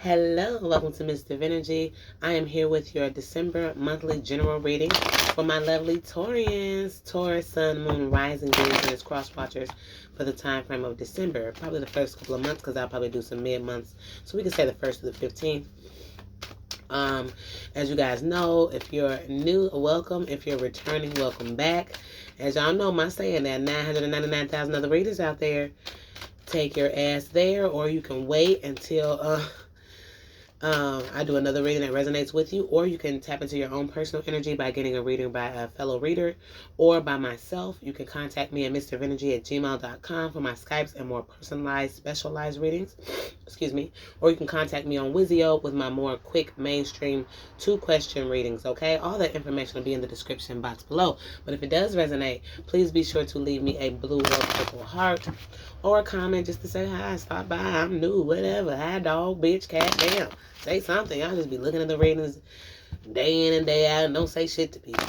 Hello, welcome to Ms.Divinergy. I am here with your December monthly general reading for my lovely Taurians, Taurus, Sun, Moon, Rising, Venus, and its cross watchers for the time frame of December. Probably the first couple of months because I'll probably do some mid-months. So we can say the 1st to the 15th. As you guys know, if you're new, welcome. If you're returning, welcome back. As y'all know, my saying that 999,000 other readers out there, take your ass there, or you can wait until I do another reading that resonates with you, or you can tap into your own personal energy by getting a reading by a fellow reader or by myself. You can contact me at msdivinergy@gmail.com for my Skypes and more personalized, specialized readings. Excuse me. Or you can contact me on Wisio with my more quick, mainstream 2-question readings, okay? All that information will be in the description box below. But if it does resonate, please be sure to leave me a blue or purple heart or a comment just to say hi, stop by, I'm new, whatever. Hi, dog, bitch, cat, damn. Say something. I'll just be looking at the ratings day in and day out and don't say shit to people.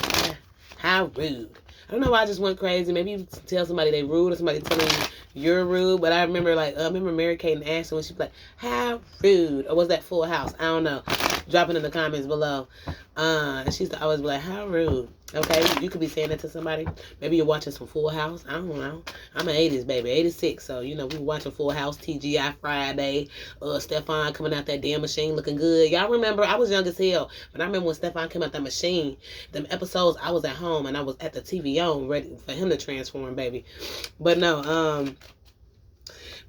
How rude. I don't know why I just went crazy. Maybe you tell somebody they rude or somebody telling you you're rude. But I remember Mary-Kate and Ashley when she was like, how rude. Or was that Full House? I don't know. Drop it in the comments below. She used to always be like, how rude. Okay, you could be saying that to somebody. Maybe you're watching some Full House. I don't know. I'm an 80s baby, 86. So, we were watching Full House, TGI Friday, Stefan coming out that damn machine looking good. Y'all remember, I was young as hell, but I remember when Stefan came out that machine, them episodes, I was at home and I was at the TV on, ready for him to transform, baby. But no,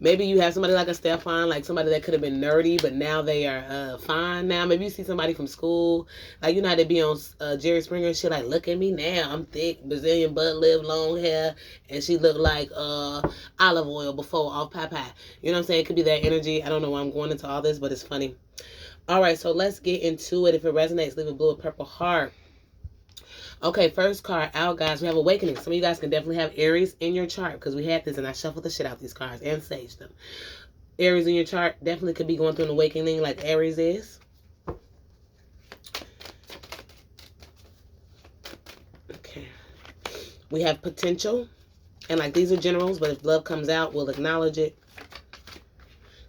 maybe you have somebody like a Stefan, like somebody that could have been nerdy, but now they are fine now. Maybe you see somebody from school, like how they be on Jerry Springer and shit, like, look at me now, I'm thick, Brazilian butt lip, long hair, and she looked like olive oil before off Popeye. You know what I'm saying? It could be that energy. I don't know why I'm going into all this, but it's funny. All right, so let's get into it. If it resonates, leave a blue or purple heart. Okay, first card out, guys. We have Awakening. Some of you guys can definitely have Aries in your chart because we had this and I shuffled the shit out these cards and saged them. Aries in your chart definitely could be going through an awakening like Aries is. Okay. We have Potential. And like these are generals, but if love comes out, we'll acknowledge it.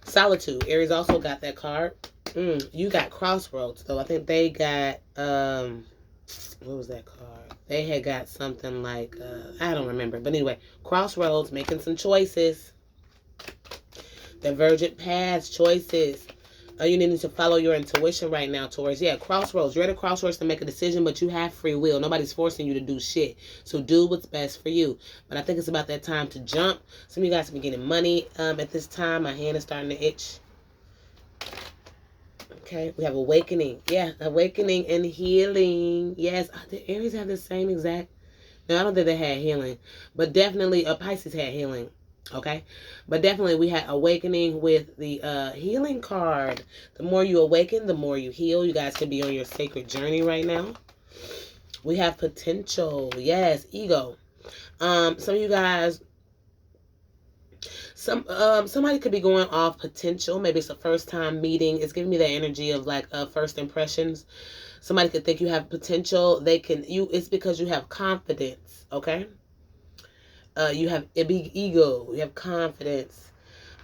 Solitude. Aries also got that card. You got Crossroads, though. I think they got... what was that card? They had got something like, I don't remember. But anyway, Crossroads, making some choices. Divergent paths, choices. You need to follow your intuition right now, Taurus. Yeah, crossroads. You're at a crossroads to make a decision, but you have free will. Nobody's forcing you to do shit. So do what's best for you. But I think it's about that time to jump. Some of you guys have been getting money at this time. My hand is starting to itch. Okay, we have Awakening. Yeah, Awakening and Healing. Yes, the Aries have the same exact... No, I don't think they had healing. But definitely, Pisces had healing. Okay, but definitely we had Awakening with the Healing card. The more you awaken, the more you heal. You guys could be on your sacred journey right now. We have Potential. Yes, Ego. Some of you guys... somebody could be going off Potential. Maybe it's a first time meeting. It's giving me that energy of like first impressions. Somebody could think you have potential. It's because you have confidence. Okay. You have a big ego. You have confidence.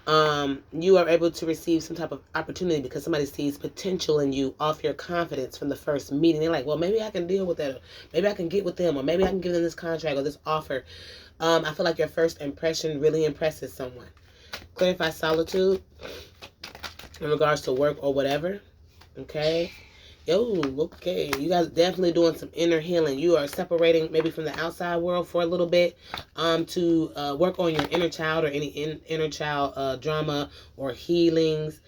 You are able to receive some type of opportunity because somebody sees potential in you off your confidence from the first meeting. They're like, well, maybe I can deal with that. Or maybe I can get with them. Or maybe I can give them this contract or this offer. I feel like your first impression really impresses someone. Clarify Solitude in regards to work or whatever. Okay. Okay. You guys definitely doing some inner healing. You are separating maybe from the outside world for a little bit to work on your inner child or any inner child drama or healings.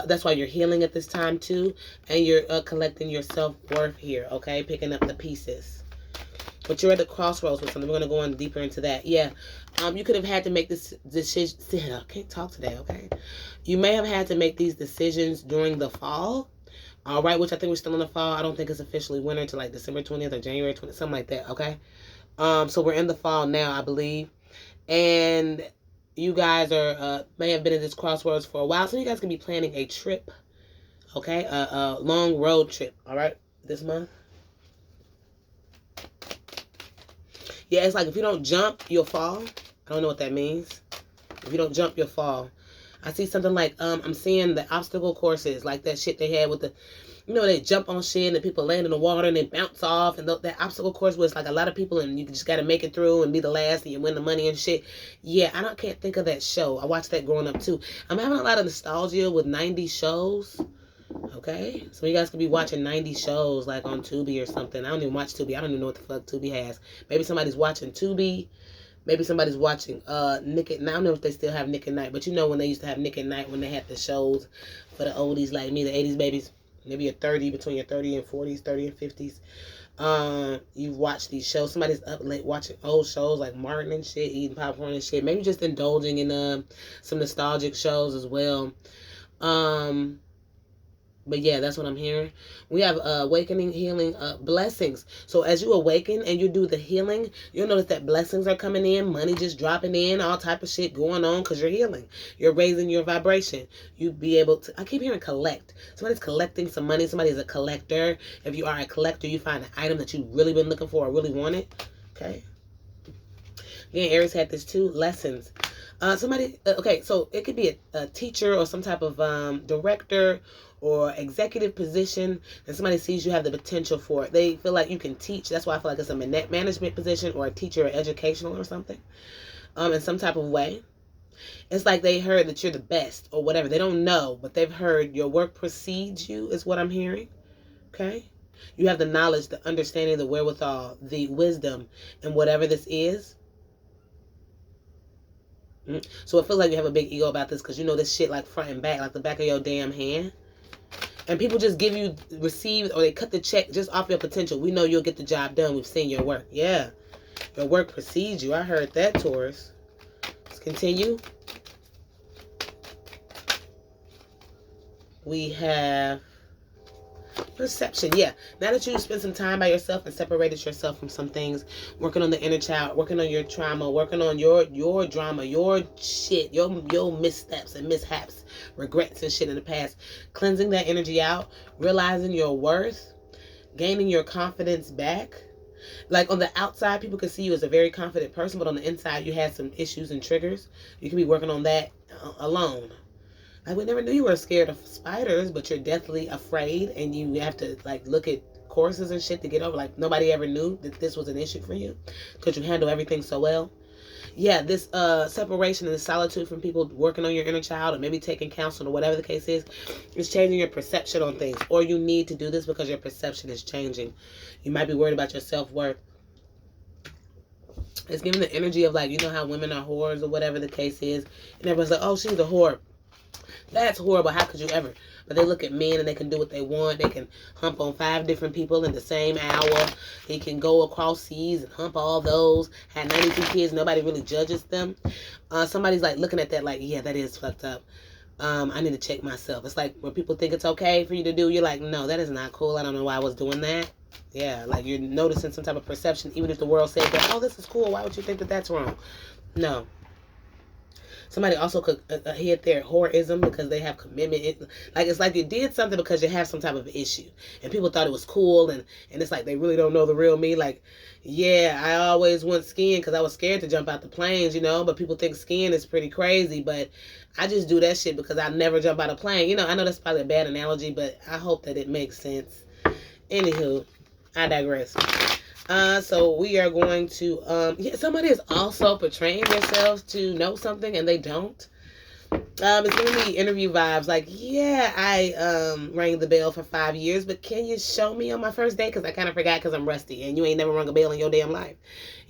That's why you're healing at this time too. And you're collecting your self-worth here. Okay. Picking up the pieces. But you're at the crossroads with something. We're going to go on deeper into that. Yeah. You could have had to make this decision. I can't talk today, okay? You may have had to make these decisions during the fall. All right, which I think we're still in the fall. I don't think it's officially winter until like December 20th or January 20th, something like that, okay? So we're in the fall now, I believe. And you guys are may have been at this crossroads for a while. So you guys can be planning a trip, okay? A long road trip, all right, this month. Yeah, it's like if you don't jump, you'll fall. I don't know what that means. If you don't jump, you'll fall. I see something like, I'm seeing the obstacle courses, like that shit they had with the, they jump on shit and people land in the water and they bounce off. And that obstacle course was like a lot of people and you just got to make it through and be the last and you win the money and shit. Yeah, can't think of that show. I watched that growing up too. I'm having a lot of nostalgia with 90s shows. Okay, so you guys could be watching 90s shows like on Tubi or something. I don't even watch Tubi. I don't even know what the fuck Tubi has. Maybe somebody's watching Tubi. Maybe somebody's watching Nick at Night. I don't know if they still have Nick at Night, but when they used to have Nick at Night when they had the shows for the oldies like me, the 80s babies. Maybe you're 30, between your 30 and 40s, 30 and 50s. You've watched these shows. Somebody's up late watching old shows like Martin and shit, eating popcorn and shit. Maybe just indulging in some nostalgic shows as well. But yeah, that's what I'm hearing. We have awakening, healing, blessings. So as you awaken and you do the healing, you'll notice that blessings are coming in, money just dropping in, all type of shit going on because you're healing. You're raising your vibration. You be able to, I keep hearing collect. Somebody's collecting some money. Somebody's a collector. If you are a collector, you find an item that you've really been looking for or really wanted. Okay. Again, Aries had this too. Lessons. Okay, so it could be a teacher or some type of director or executive position, and somebody sees you have the potential for it. They feel like you can teach. That's why I feel like it's a management position or a teacher or educational or something, in some type of way. It's like they heard that you're the best or whatever. They don't know, but they've heard your work precedes you is what I'm hearing. Okay? You have the knowledge, the understanding, the wherewithal, the wisdom, and whatever this is. So it feels like you have a big ego about this because you know this shit like front and back, like the back of your damn hand. And people just receive, or they cut the check just off your potential. We know you'll get the job done. We've seen your work. Yeah. Your work precedes you. I heard that, Taurus. Let's continue. We have perception. Yeah. Now that you spent some time by yourself and separated yourself from some things, working on the inner child, working on your trauma, working on your drama, your shit, your missteps and mishaps, regrets and shit in the past, cleansing that energy out, realizing your worth, gaining your confidence back. Like on the outside, people can see you as a very confident person, but on the inside, you had some issues and triggers. You can be working on that alone. Like, we never knew you were scared of spiders, but you're deathly afraid, and you have to like look at courses and shit to get over. Like, nobody ever knew that this was an issue for you because you handle everything so well. Yeah, this separation and the solitude from people, working on your inner child or maybe taking counsel or whatever the case is changing your perception on things. Or you need to do this because your perception is changing. You might be worried about your self-worth. It's giving the energy of like, you know how women are whores or whatever the case is. And everyone's like, oh, she's a whore. That's horrible. How could you ever? But they look at men and they can do what they want. They can hump on 5 different people in the same hour. They can go across seas and hump all those. Had 92 kids. Nobody really judges them. Somebody's like looking at that like, yeah, that is fucked up. I need to check myself. It's like when people think it's okay for you to do, you're like, no, that is not cool. I don't know why I was doing that. Yeah, like you're noticing some type of perception. Even if the world said that, oh, this is cool. Why would you think that that's wrong? No. Somebody also could hit their whoreism because they have commitment. It's like you did something because you have some type of issue. And people thought it was cool. And it's like they really don't know the real me. Like, yeah, I always went skiing because I was scared to jump out the planes, But people think skiing is pretty crazy. But I just do that shit because I never jump out a plane. I know that's probably a bad analogy, but I hope that it makes sense. Anywho, I digress. So we are going to, somebody is also portraying themselves to know something and they don't. It's giving me interview vibes like, yeah, I rang the bell for 5 years, but can you show me on my first day? Because I kind of forgot because I'm rusty and you ain't never rung a bell in your damn life.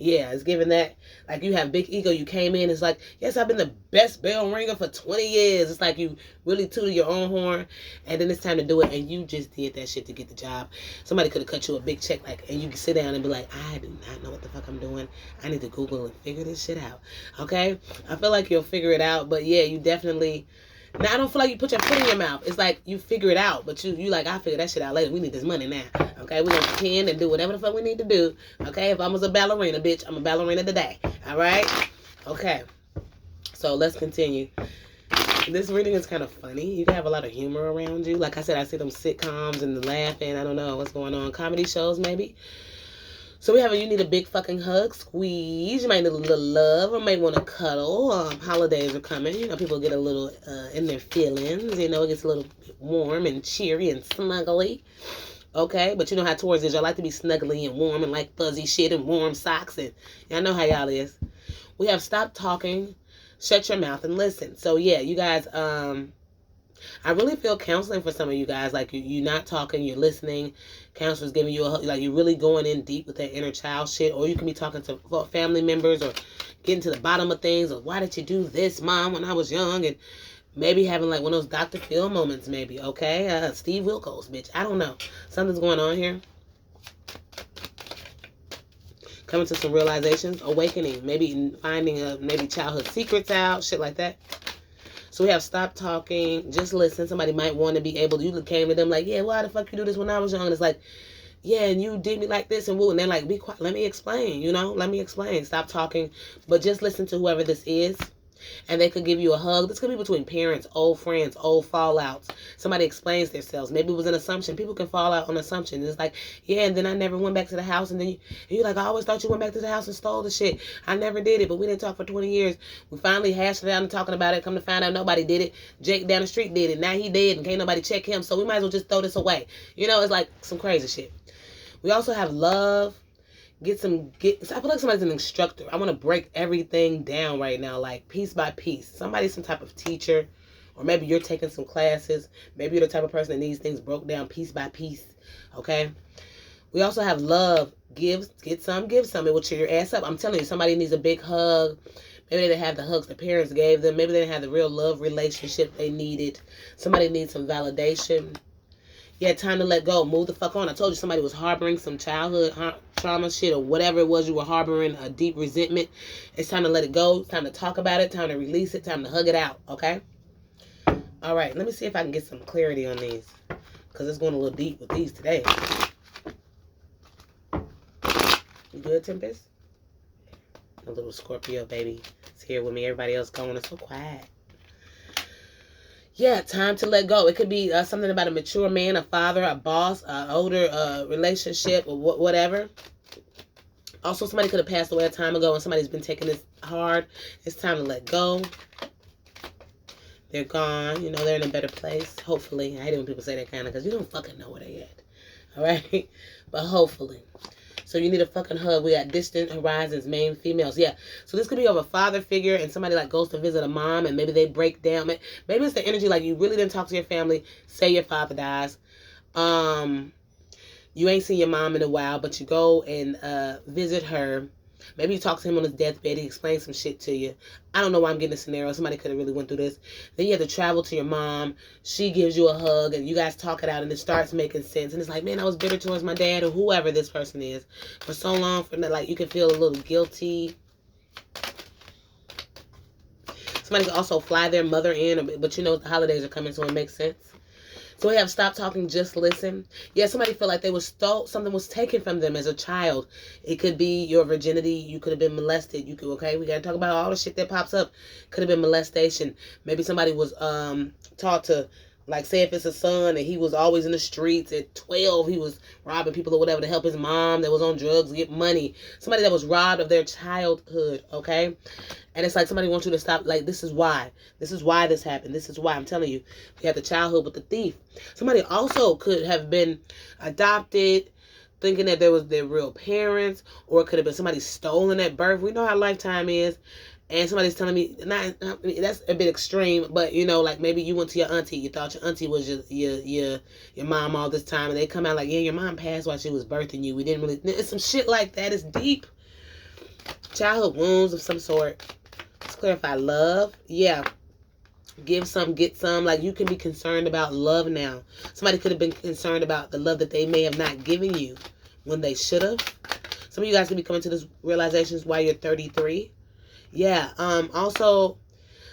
Yeah, it's giving that, like you have big ego. You came in, it's like, yes, I've been the best bell ringer for 20 years. It's like you really tooted your own horn and then it's time to do it and you just did that shit to get the job. Somebody could have cut you a big check and you can sit down and be like, I do not know what the fuck I'm doing. I need to Google and figure this shit out. Okay? I feel like you'll figure it out, but yeah, you definitely... Now, I don't feel like you put your foot in your mouth. It's like you figure it out, but you like, I'll figure that shit out later. We need this money now. Okay? We're going to pretend and do whatever the fuck we need to do. Okay? If I was a ballerina, bitch, I'm a ballerina today. All right? Okay. So, let's continue. This reading is kind of funny. You can have a lot of humor around you. Like I said, I see them sitcoms and the laughing. I don't know what's going on. Comedy shows, maybe. So we have you need a big fucking hug, squeeze. You might need a little love or might want to cuddle. Holidays are coming. You know, people get a little in their feelings. You know, it gets a little warm and cheery and snuggly. Okay, but you know how Taurus is. Y'all like to be snuggly and warm and like fuzzy shit and warm socks. And y'all know how y'all is. We have stop talking, shut your mouth and listen. So yeah, you guys, I really feel counseling for some of you guys. Like you're not talking, you're listening. Counselor's giving you like you're really going in deep with that inner child shit. Or you can be talking to family members or getting to the bottom of things. Or why did you do this, Mom, when I was young? And maybe having like one of those Dr. Phil moments, maybe. Okay, Steve Wilkos, bitch. I don't know. Something's going on here. Coming to some realizations, awakening, maybe finding maybe childhood secrets out, shit like that. So we have stop talking, just listen. Somebody might want to be able to, you came to them like, yeah, why the fuck you do this when I was young? And it's like, yeah, and you did me like this and woo. And they're like, be quiet, let me explain, you know, let me explain. Stop talking, but just listen to whoever this is. And they could give you a hug. This could be between parents, old friends, old fallouts. Somebody explains themselves. Maybe it was an assumption. People can fall out on assumptions. It's like, yeah, and then I never went back to the house. And then you're like, I always thought you went back to the house and stole the shit. I never did it, but we didn't talk for 20 years. We finally hashed it out and talking about it. Come to find out nobody did it. Jake down the street did it. Now he dead and can't nobody check him. So we might as well just throw this away. You know, it's like some crazy shit. We also have love. I feel like somebody's an instructor. I want to break everything down right now, like piece by piece. Somebody's some type of teacher, or maybe you're taking some classes. Maybe you're the type of person that needs things broke down piece by piece. Okay. We also have love. Get some, give some. It will cheer your ass up. I'm telling you, somebody needs a big hug. Maybe they didn't have the hugs their parents gave them. Maybe they didn't have the real love relationship they needed. Somebody needs some validation. Yeah, time to let go. Move the fuck on. I told you somebody was harboring some childhood trauma shit or whatever it was you were harboring, a deep resentment. It's time to let it go. It's time to talk about it. Time to release it. Time to hug it out. Okay? All right. Let me see if I can get some clarity on these. Because it's going a little deep with these today. You good, Tempest? A little Scorpio, baby. It's here with me. Everybody else going. It's so quiet. Yeah, time to let go. It could be something about a mature man, a father, a boss, an older relationship, or whatever. Also, somebody could have passed away a time ago and somebody's been taking this hard. It's time to let go. They're gone. You know, they're in a better place. Hopefully. I hate it when people say that kind of, because you don't fucking know where they at. All right? But hopefully. So you need a fucking hug. We got distant horizons, main females. Yeah. So this could be of a father figure and somebody like goes to visit a mom and maybe they break down. Maybe it's the energy like you really didn't talk to your family. Say your father dies. You ain't seen your mom in a while, but you go and visit her. Maybe you talk to him on his deathbed. He explains some shit to you. I don't know why I'm getting a scenario. Somebody could have really went through this. Then you have to travel to your mom. She gives you a hug, and you guys talk it out, and it starts making sense. And it's like, man, I was bitter towards my dad or whoever this person is for so long. Like, you can feel a little guilty. Somebody could also fly their mother in, but you know the holidays are coming, so it makes sense. So we have stop talking, just listen. Yeah, somebody feel like they was something was taken from them as a child. It could be your virginity. You could have been molested. We got to talk about all the shit that pops up. Could have been molestation. Maybe somebody was taught to, like, say if it's a son and he was always in the streets at 12, he was robbing people or whatever to help his mom that was on drugs get money. Somebody that was robbed of their childhood, okay? And it's like somebody wants you to stop. Like, this is why. This is why this happened. This is why. I'm telling you. You have the childhood with the thief. Somebody also could have been adopted, thinking that there was their real parents. Or it could have been somebody stolen at birth. We know how lifetime is. And somebody's telling me, that's a bit extreme. But, you know, like maybe you went to your auntie. You thought your auntie was your mom all this time. And they come out like, yeah, your mom passed while she was birthing you. We didn't really. It's some shit like that. It's deep. Childhood wounds of some sort. Let's clarify love. Yeah. Give some, get some. Like, you can be concerned about love now. Somebody could have been concerned about the love that they may have not given you when they should have. Some of you guys could be coming to this realizations while you're 33. Yeah. Also,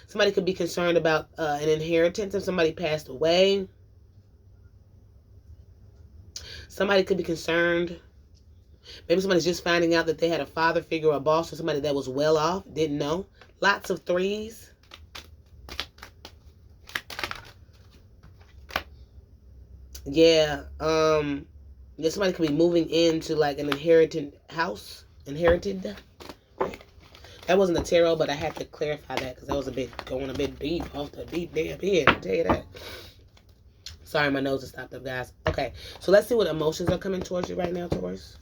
somebody could be concerned about an inheritance if somebody passed away. Somebody could be concerned. Maybe somebody's just finding out that they had a father figure or a boss or somebody that was well off. Didn't know. Lots of threes. Yeah. Yeah, somebody could be moving into like an inherited house. Inherited. That wasn't a tarot, but I had to clarify that because that was going a bit deep off the deep damn head. I'll tell you that. Sorry, my nose is stopped up, guys. Okay, so let's see what emotions are coming towards you right now, Taurus.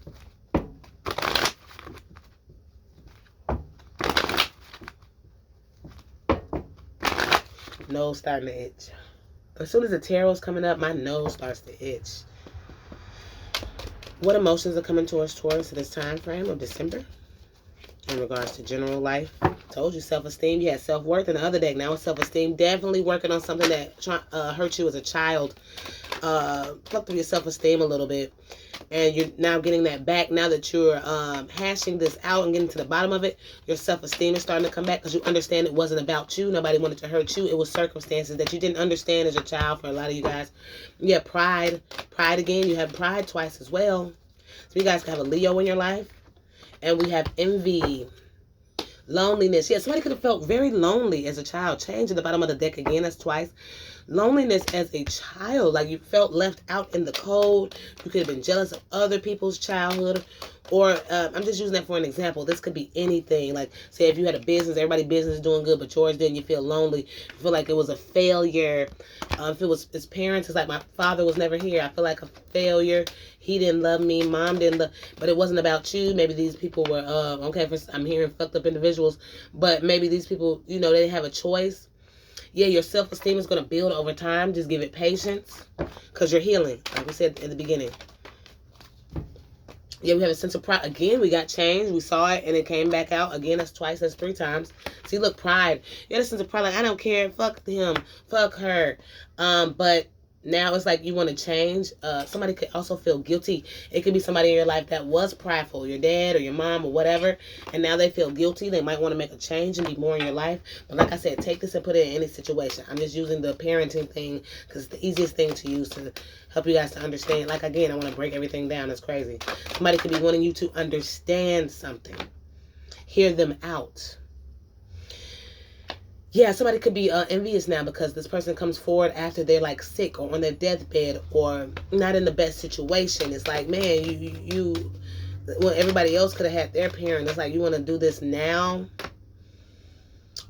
Nose starting to itch. As soon as the tarot's coming up, my nose starts to itch. What emotions are coming towards Taurus at this time frame of December in regards to general life? Told you, self-esteem. You had self-worth in the other deck. Now it's self-esteem. Definitely working on something that hurt you as a child. Fucked up your self-esteem a little bit. And you're now getting that back. Now that you're hashing this out and getting to the bottom of it, your self-esteem is starting to come back because you understand it wasn't about you. Nobody wanted to hurt you. It was circumstances that you didn't understand as a child. For a lot of you guys, you have pride. Pride again. You have pride twice as well. So you guys can have a Leo in your life. And we have envy. Loneliness. Yeah, somebody could have felt very lonely as a child. Change at the bottom of the deck again. That's twice. Loneliness as a child, like you felt left out in the cold. You could have been jealous of other people's childhood, or I'm just using that for an example. This could be anything. Like, say if you had a business, everybody's business is doing good, but yours didn't. You feel lonely. You feel like it was a failure. If it was his parents, it's like my father was never here. I feel like a failure. He didn't love me. Mom didn't love, but it wasn't about you. Maybe these people were okay. I'm hearing fucked up individuals, but maybe these people, they didn't have a choice. Yeah, your self-esteem is going to build over time. Just give it patience because you're healing, like we said at the beginning. Yeah, we have a sense of pride. Again, we got changed. We saw it, and it came back out. Again, that's twice. That's 3 times. See, look, pride. You have a sense of pride. Like, I don't care. Fuck him. Fuck her. But now it's like you want to change. Somebody could also feel guilty. It could be somebody in your life that was prideful, your dad or your mom or whatever, and now they feel guilty. They might want to make a change and be more in your life. But like I said, take this and put it in any situation. I'm just using the parenting thing because it's the easiest thing to use to help you guys to understand. Like, again, I want to break everything down. It's crazy. Somebody could be wanting you to understand something. Hear them out. Yeah, somebody could be envious now because this person comes forward after they're like sick or on their deathbed or not in the best situation. It's like, man, you well, everybody else could have had their parent. It's like, you want to do this now.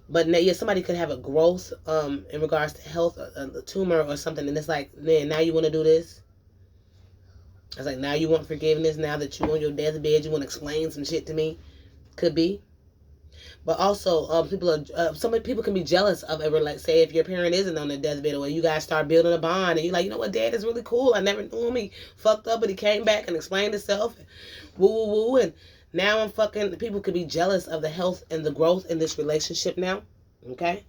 But now, yeah, somebody could have a growth in regards to health, a tumor or something. And it's like, man, now you want to do this. It's like, now you want forgiveness. Now that you're on your deathbed, you want to explain some shit to me. Could be. But also, some people can be jealous of it. Like, say, if your parent isn't on their deathbed, or you guys start building a bond, and you're like, you know what, Dad is really cool. I never knew him. He fucked up, but he came back and explained himself. Woo, woo, woo. And now I'm fucking. People could be jealous of the health and the growth in this relationship now. Okay?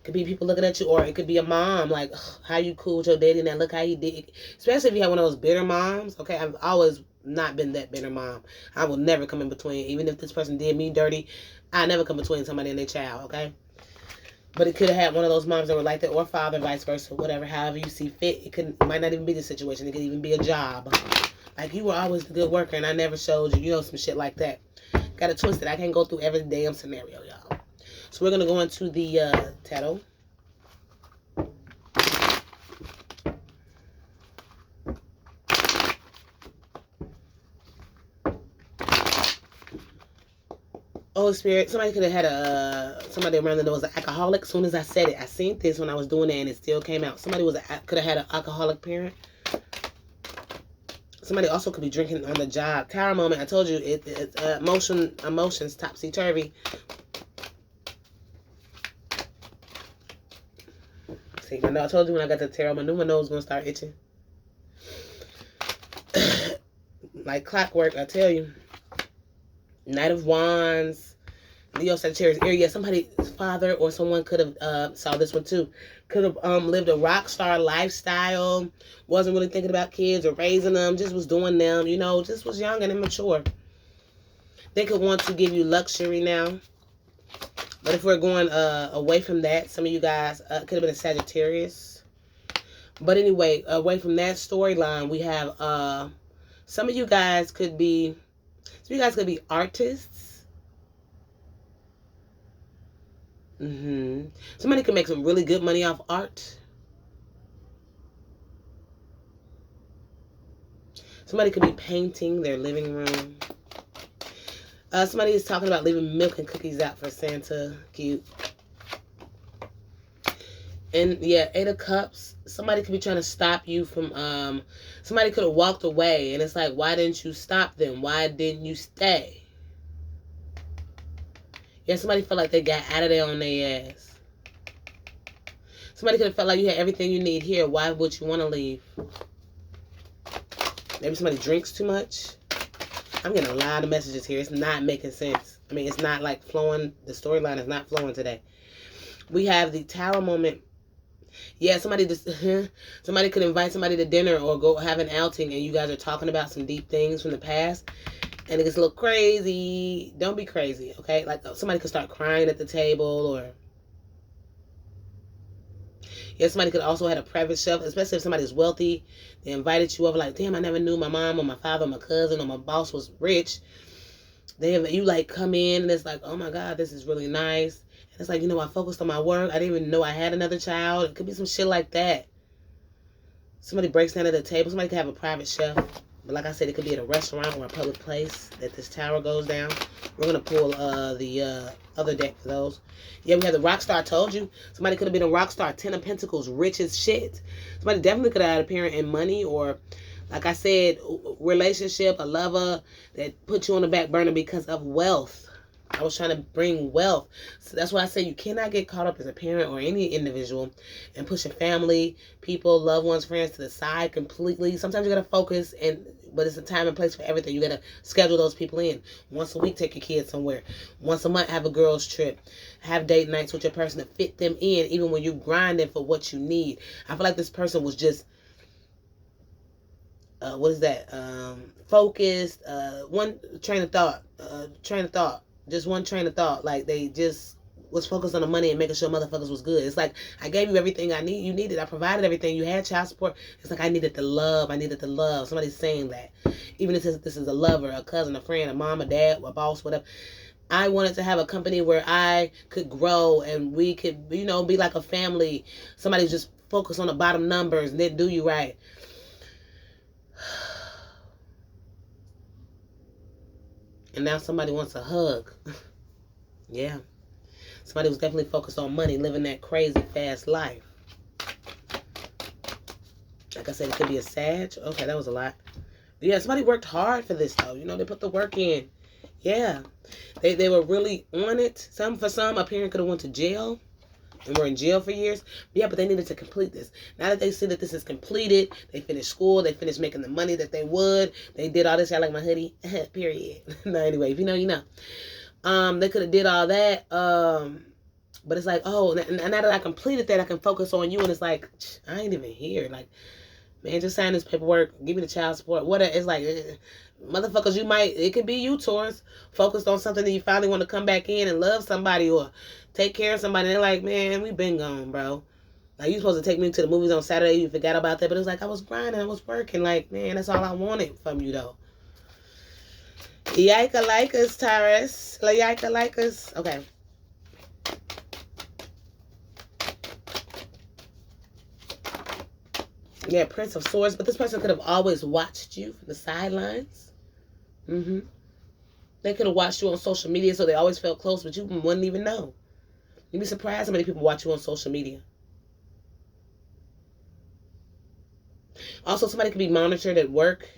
Could be people looking at you, or it could be a mom, like, how you cool with your daddy now? Look how he did. Especially if you have one of those bitter moms. Okay? I've always not been that bitter mom. I will never come in between. Even if this person did me dirty, I never come between somebody and their child, okay? But it could have had one of those moms that were like that, or father, vice versa, whatever, however you see fit. It might not even be the situation. It could even be a job. Like, you were always the good worker and I never showed you, some shit like that. Got it twisted. I can't go through every damn scenario, y'all. So we're going to go into the tarot. Holy Spirit, somebody could have had somebody around that was an alcoholic. As soon as I said it, I seen this when I was doing it and it still came out. Somebody could have had an alcoholic parent. Somebody also could be drinking on the job. Tower moment, I told you, it's emotions topsy-turvy. See, I told you when I got the tarot, I knew my nose was going to start itching. Like clockwork, I tell you. Knight of Wands, Leo, Sagittarius, Aries. Somebody's father or someone could have, saw this one too, could have lived a rock star lifestyle, wasn't really thinking about kids or raising them, just was doing them, just was young and immature. They could want to give you luxury now. But if we're going away from that, some of you guys could have been a Sagittarius. But anyway, away from that storyline, we have some of you guys could be artists. Somebody could make some really good money off art. Somebody could be painting their living room. Somebody is talking about leaving milk and cookies out for Santa. Cute. And yeah, 8 of Cups. Somebody could be trying to stop you from, somebody could have walked away. And it's like, why didn't you stop them? Why didn't you stay? Yeah, somebody felt like they got out of there on their ass. Somebody could have felt like you had everything you need here. Why would you want to leave? Maybe somebody drinks too much. I'm getting a lot of messages here. It's not making sense. I mean, it's not like flowing. The storyline is not flowing today. We have the Tower moment. Yeah, somebody could invite somebody to dinner or go have an outing, and you guys are talking about some deep things from the past, and it gets a little crazy. Don't be crazy, okay? Like somebody could start crying at the table, or yeah, somebody could also have a private chef, especially if somebody's wealthy. They invited you over, like, damn, I never knew my mom or my father or my cousin or my boss was rich. You like come in, and it's like, oh my God, this is really nice. It's like, I focused on my work. I didn't even know I had another child. It could be some shit like that. Somebody breaks down at the table. Somebody could have a private chef. But like I said, it could be at a restaurant or a public place that this tower goes down. We're going to pull the other deck for those. Yeah, we have the rock star. I told you. Somebody could have been a rock star. 10 of Pentacles. Rich as shit. Somebody definitely could have had a parent in money, or, like I said, relationship, a lover that put you on the back burner because of wealth. I was trying to bring wealth. So that's why I say you cannot get caught up as a parent or any individual and push your family, people, loved ones, friends to the side completely. Sometimes you got to focus, but it's a time and place for everything. You got to schedule those people in. Once a week, take your kids somewhere. Once a month, have a girls trip. Have date nights with your person to fit them in, even when you're grinding for what you need. I feel like this person was just, focused, one train of thought. Just one train of thought. Like, they just was focused on the money and making sure motherfuckers was good. It's like, I gave you everything you needed. I provided everything. You had child support. It's like, I needed the love. Somebody's saying that. Even if this is a lover, a cousin, a friend, a mom, a dad, a boss, whatever. I wanted to have a company where I could grow and we could, be like a family. Somebody just focused on the bottom numbers and didn't do you right. And now somebody wants a hug. Yeah. Somebody was definitely focused on money, living that crazy fast life. Like I said, it could be a Sag. Okay, that was a lot. But yeah, somebody worked hard for this, though. They put the work in. Yeah. They were really on it. For some, a parent could have went to jail and were in jail for years. Yeah, but they needed to complete this. Now that they see that this is completed, they finished school, they finished making the money that they would. They did all this. I like my hoodie. Period. No, anyway, if you know, you know. They could have did all that. But it's like, oh, now that I completed that, I can focus on you. And it's like, I ain't even here. Like, man, just sign this paperwork. Give me the child support. Whatever. It's like, motherfuckers, it could be you, Taurus, focused on something that you finally want to come back in and love somebody or take care of somebody. And they're like, man, we been gone, bro. Like, you supposed to take me to the movies on Saturday. You forgot about that. But it was like, I was grinding. I was working. Like, man, that's all I wanted from you, though. Yika like us, Taurus. Yika like us. Okay. Yeah, Prince of Swords. But this person could have always watched you from the sidelines. They could have watched you on social media, so they always felt close, but you wouldn't even know. You'd be surprised how many people watch you on social media. Also, somebody could be monitored at work.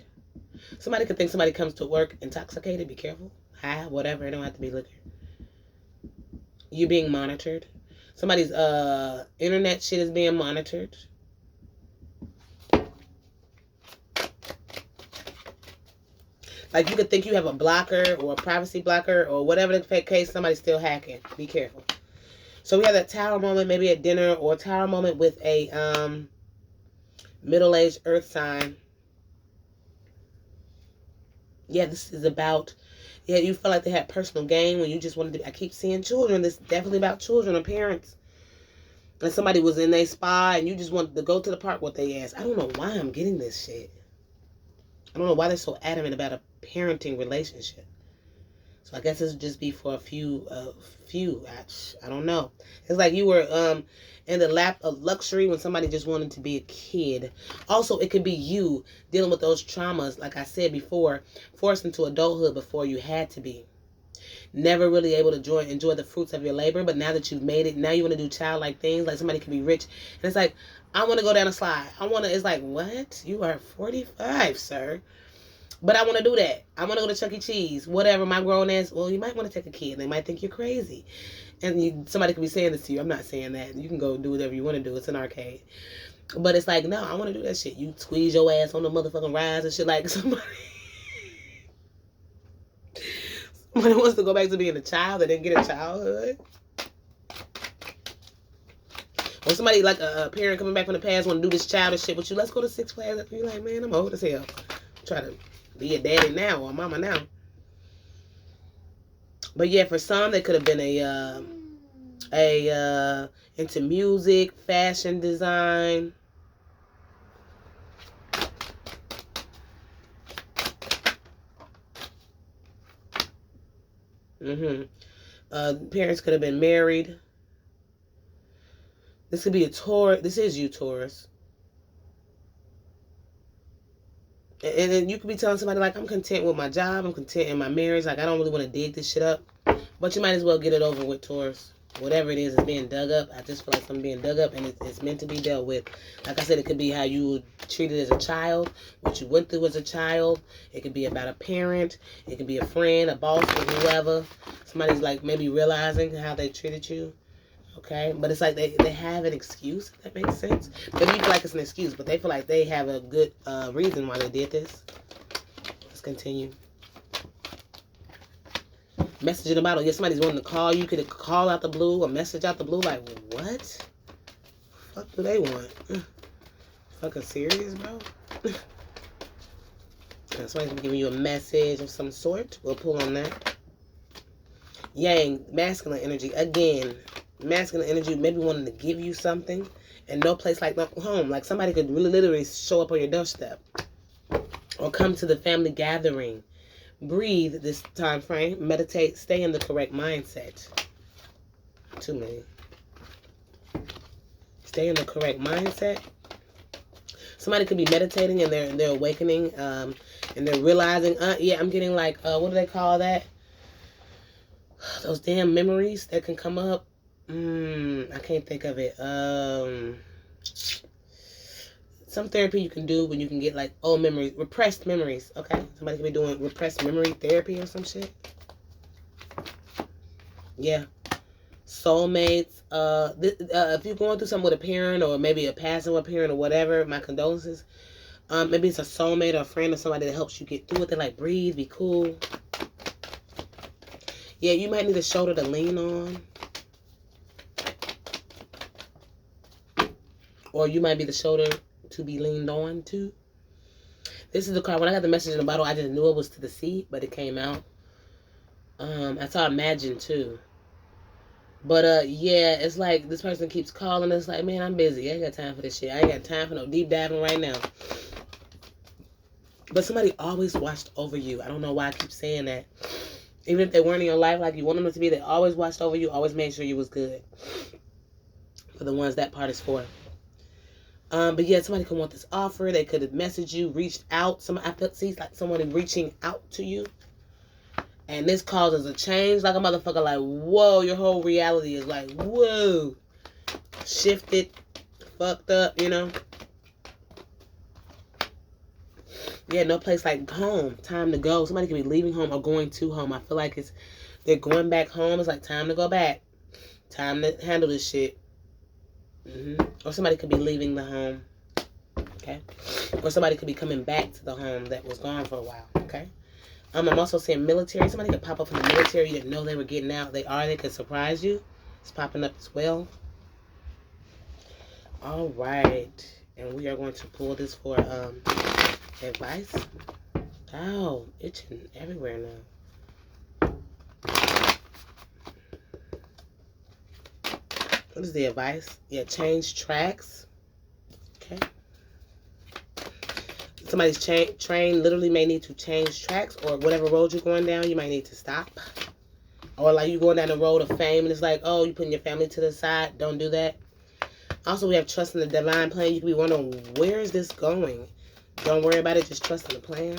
Somebody could think somebody comes to work intoxicated. Be careful. High, whatever. It don't have to be liquor. You're being monitored. Somebody's internet shit is being monitored. Like, you could think you have a blocker or a privacy blocker or whatever the case, somebody's still hacking. Be careful. So we have that tower moment, maybe at dinner, or a tower moment with a middle-aged earth sign. Yeah, this is about, yeah, you feel like they had personal gain when you just wanted to, I keep seeing children. This is definitely about children or parents. And somebody was in their spa and you just wanted to go to the park with their ass. I don't know why I'm getting this shit. I don't know why they're so adamant about a parenting relationship. So I guess this would just be for a few. I don't know. It's like you were in the lap of luxury when somebody just wanted to be a kid. Also, it could be you dealing with those traumas, like I said before, forced into adulthood before you had to be. Never really able to enjoy the fruits of your labor, but now that you've made it, now you want to do childlike things. Like somebody could be rich, and it's like, I want to go down a slide. It's like, what? You are 45, sir. But I want to do that. I want to go to Chuck E. Cheese. Whatever, my grown ass, well, you might want to take a kid. They might think you're crazy. And somebody could be saying this to you. I'm not saying that. You can go do whatever you want to do. It's an arcade. But it's like, no, I want to do that shit. You squeeze your ass on the motherfucking rides and shit like somebody. Somebody wants to go back to being a child and then get a childhood. Or somebody like a parent coming back from the past want to do this childish shit with you. Let's go to Six Flags. You're like, man, I'm old as hell. Try to be a daddy now or a mama now. But yeah, for some, they could have been into music, fashion design. Parents could have been married. This could be a Taurus. This is you, Taurus. And then you could be telling somebody, like, I'm content with my job. I'm content in my marriage. Like, I don't really want to dig this shit up. But you might as well get it over with, Taurus. Whatever it is being dug up. I just feel like something being dug up, and it's meant to be dealt with. Like I said, it could be how you were treated as a child, what you went through as a child. It could be about a parent. It could be a friend, a boss, or whoever. Somebody's, like, maybe realizing how they treated you. Okay, but it's like they have an excuse, if that makes sense. Maybe you feel like it's an excuse, but they feel like they have a good reason why they did this. Let's continue. Message in the bottle. Yeah, somebody's wanting to call you. Could call out the blue, a message out the blue. Like, what? Fuck do they want? Fucking serious, bro? Somebody's giving you a message of some sort. We'll pull on that. Yang, masculine energy. Again, masculine energy maybe wanting to give you something, and no place like home. Like somebody could really literally show up on your doorstep or come to the family gathering. Breathe this time frame. Meditate. Stay in the correct mindset. Too many. Stay in the correct mindset. Somebody could be meditating and they're awakening, and they're realizing, yeah, I'm getting like, what do they call that? Those damn memories that can come up. I can't think of it. Some therapy you can do when you can get like old memories, repressed memories. Okay, somebody could be doing repressed memory therapy or some shit. Yeah, soulmates. If you're going through something with a parent or maybe a passing of a parent or whatever, my condolences. Maybe it's a soulmate or a friend or somebody that helps you get through it. They're like, breathe, be cool. Yeah, you might need a shoulder to lean on. Or you might be the shoulder to be leaned on to. This is the card. When I got the message in the bottle, I just knew it was to the sea, but it came out. I saw imagine too. But yeah, it's like this person keeps calling. It's like, man, I'm busy. I ain't got time for this shit. I ain't got time for no deep diving right now. But somebody always watched over you. I don't know why I keep saying that. Even if they weren't in your life like you wanted them to be, they always watched over you, always made sure you was good. For the ones that part is for. But yeah, somebody could want this offer. They could have messaged you, reached out. I see like someone reaching out to you. And this causes a change. Like a motherfucker like, whoa, your whole reality is like, whoa. Shifted, fucked up, you know. Yeah, no place like home. Time to go. Somebody could be leaving home or going to home. I feel like they're going back home. It's like time to go back. Time to handle this shit. Or somebody could be leaving the home. Okay. Or somebody could be coming back to the home that was gone for a while. Okay. I'm also seeing military. Somebody could pop up from the military. You didn't know they were getting out. They could surprise you. It's popping up as well. All right. And we are going to pull this for advice. Oh, itching everywhere now. What is the advice? Yeah, change tracks. Okay. somebody's train literally may need to change tracks, or whatever road you're going down, you might need to stop. Or like you going down the road of fame and it's like, oh, you putting your family to the side. Don't do that. Also, we have trust in the divine plan. You could be wondering, where is this going? Don't worry about it. Just trust in the plan.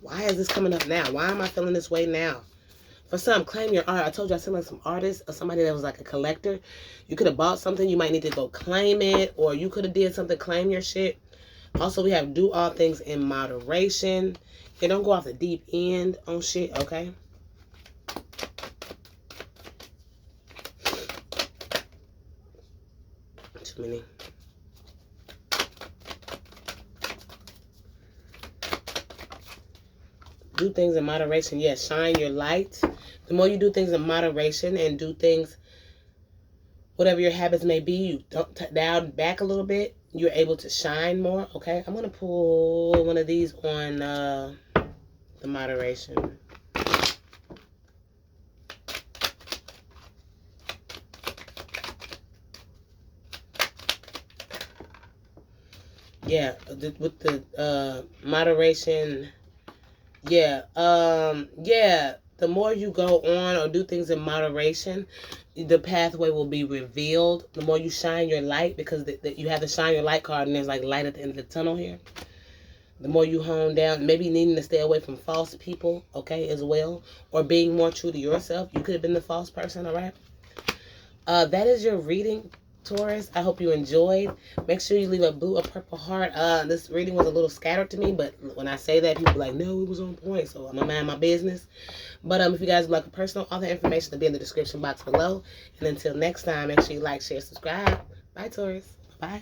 Why is this coming up now? Why am I feeling this way now? For some, claim your art. I told you I seen like some artists or somebody that was like a collector. You could have bought something. You might need to go claim it. Or you could have did something, claim your shit. Also, we have do all things in moderation. Yeah, don't go off the deep end on shit, okay? Too many. Do things in moderation. Yes, shine your light. The more you do things in moderation and do things, whatever your habits may be, you don't down back a little bit, you're able to shine more, okay? I'm going to pull one of these on the moderation. Yeah, with the moderation, yeah, the more you go on or do things in moderation, the pathway will be revealed. The more you shine your light, because you have the shine your light card and there's like light at the end of the tunnel here. The more you hone down, maybe needing to stay away from false people, okay, as well, or being more true to yourself. You could have been the false person, all right? That is your reading, Taurus. I hope you enjoyed. Make sure you leave a blue or purple heart. This reading was a little scattered to me, but when I say that, people are like, no, it was on point, so I'm going to mind my business. But if you guys would like a personal, all the information will be in the description box below. And until next time, make sure you like, share, subscribe. Bye, Taurus. Bye.